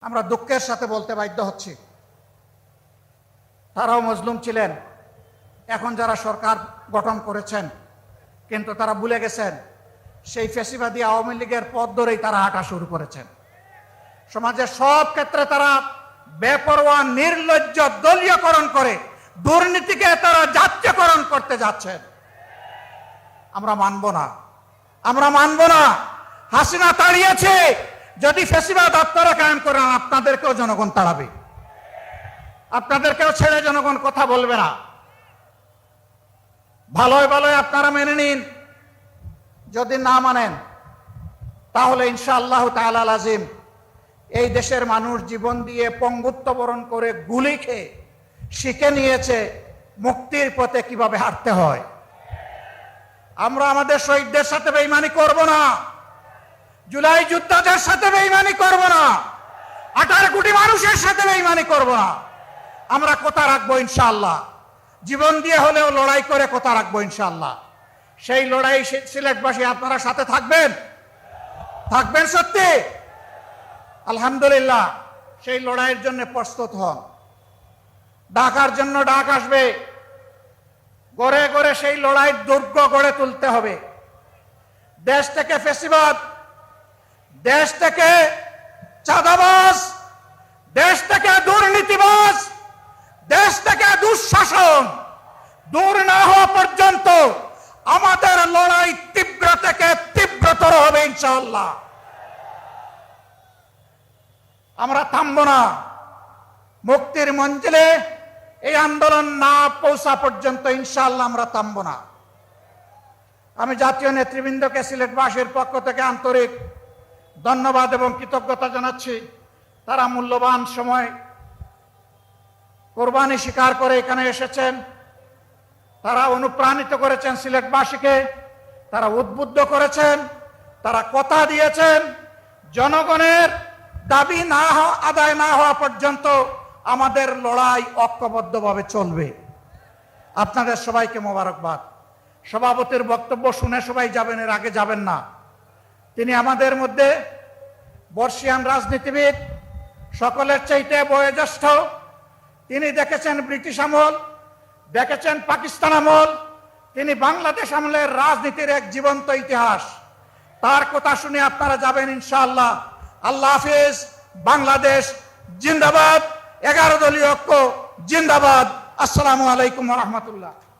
আমরা দুঃখের সাথে বলতে বাধ্য হচ্ছি, তারাও মজলুম ছিলেন। এখন যারা সরকার গঠন করেছেন, কিন্তু তারা ভুলে গেছেন সেই ফ্যাসিবাদী আওয়ামী লীগের পথ ধরেই তারা হাঁটা শুরু করেছেন। সমাজের সব ক্ষেত্রে তারা বেপরোয়া নির্লজ্জ দলীয়করণ করে দুর্নীতিকে তারা জাতীয়করণ করতে যাচ্ছেন। আমরা মানব না, আমরা মানব না। হাসিনা তাড়িয়েছে, যদি ফ্যাসিবাদ আপনারা কায়েম করেন আপনাদেরকেও জনগণ তাড়াবে, আপনাদেরকেও ছেড়ে জনগণ কথা বলবে না। ভালোই ভালোই আপনারা মেনে নিন, যদি না মানেন তাহলে ইনশাআল্লাহ তাআলা লাজিম এই দেশের মানুষ জীবন দিয়ে পঙ্গুত্ব বরণ করে গুলি খেয়ে শিখে নিয়েছে মুক্তির পথে কিভাবে হাঁটতে হয়। আমরা আমাদের শহীদদের সাথে বেঈমানি করব না, জুলাই যোদ্ধাদের সাথে বেঈমানি করব না, 18 কোটি মানুষের সাথে বেঈমানি করব না। আমরা কথা রাখবো ইনশাআল্লাহ, জীবন দিয়ে হলেও লড়াই করে কথা রাখবো ইনশাআল্লাহ। সেই লড়াই সিলেটবাসী আপনারা সাথে থাকবেন, থাকবেন সত্যি? আলহামদুলিল্লাহ, সেই লড়াইয়ের জন্য প্রস্তুত হন। ডাকার জন্য ডাক আসবে, গড়ে গড়ে সেই লড়াইয়ের দুর্গ গড়ে তুলতে হবে। দেশ থেকে ফ্যাসিবাদ, দেশ থেকে চাঁদাবাজ, দেশ থেকে দুর্নীতিবাজ, দেশ থেকে দুঃশাসন দূর না হওয়া পর্যন্ত আমাদের লড়াই তীব্র থেকে তীব্রতর হবে ইনশাআল্লাহ। আমরা থামব না, মুক্তির মঞ্জিলে এই আন্দোলন না পৌঁছা পর্যন্ত ইনশাআল্লাহ আমরা থামব না। আমি জাতীয় নেতৃবৃন্দকে সিলেটবাসীর পক্ষ থেকে আন্তরিক ধন্যবাদ এবং কৃতজ্ঞতা জানাচ্ছি। তারা মূল্যবান সময় কোরবানি স্বীকার করে এখানে এসেছেন, তারা অনুপ্রাণিত করেছেন সিলেটবাসীকে, তারা উদ্বুদ্ধ করেছেন, তারা কথা দিয়েছেন জনগণের দাবি না আদায় না হওয়া পর্যন্ত আমাদের লড়াই ঐক্যবদ্ধভাবে চলবে। আপনাদের সবাইকে মোবারকবাদ। সভাপতির বক্তব্য শুনে সবাই যাবেন, এর আগে যাবেন না। তিনি আমাদের মধ্যে বর্ষিয়ান রাজনীতিবিদ, সকলের চাইতে বয়োজ্যেষ্ঠ। তিনি দেখেছেন ব্রিটিশ আমল, দেখেছেন পাকিস্তান আমল, তিনি বাংলাদেশ আমলের রাজনীতির এক জীবন্ত ইতিহাস। তার কথা শুনে আপনারা যাবেন ইনশাআল্লাহ। আল্লাহ হাফেজ। বাংলাদেশ জিন্দাবাদ। 11 দলীয় ঐক্য জিন্দাবাদ। আসসালামু আলাইকুম ওয়া রাহমাতুল্লাহ।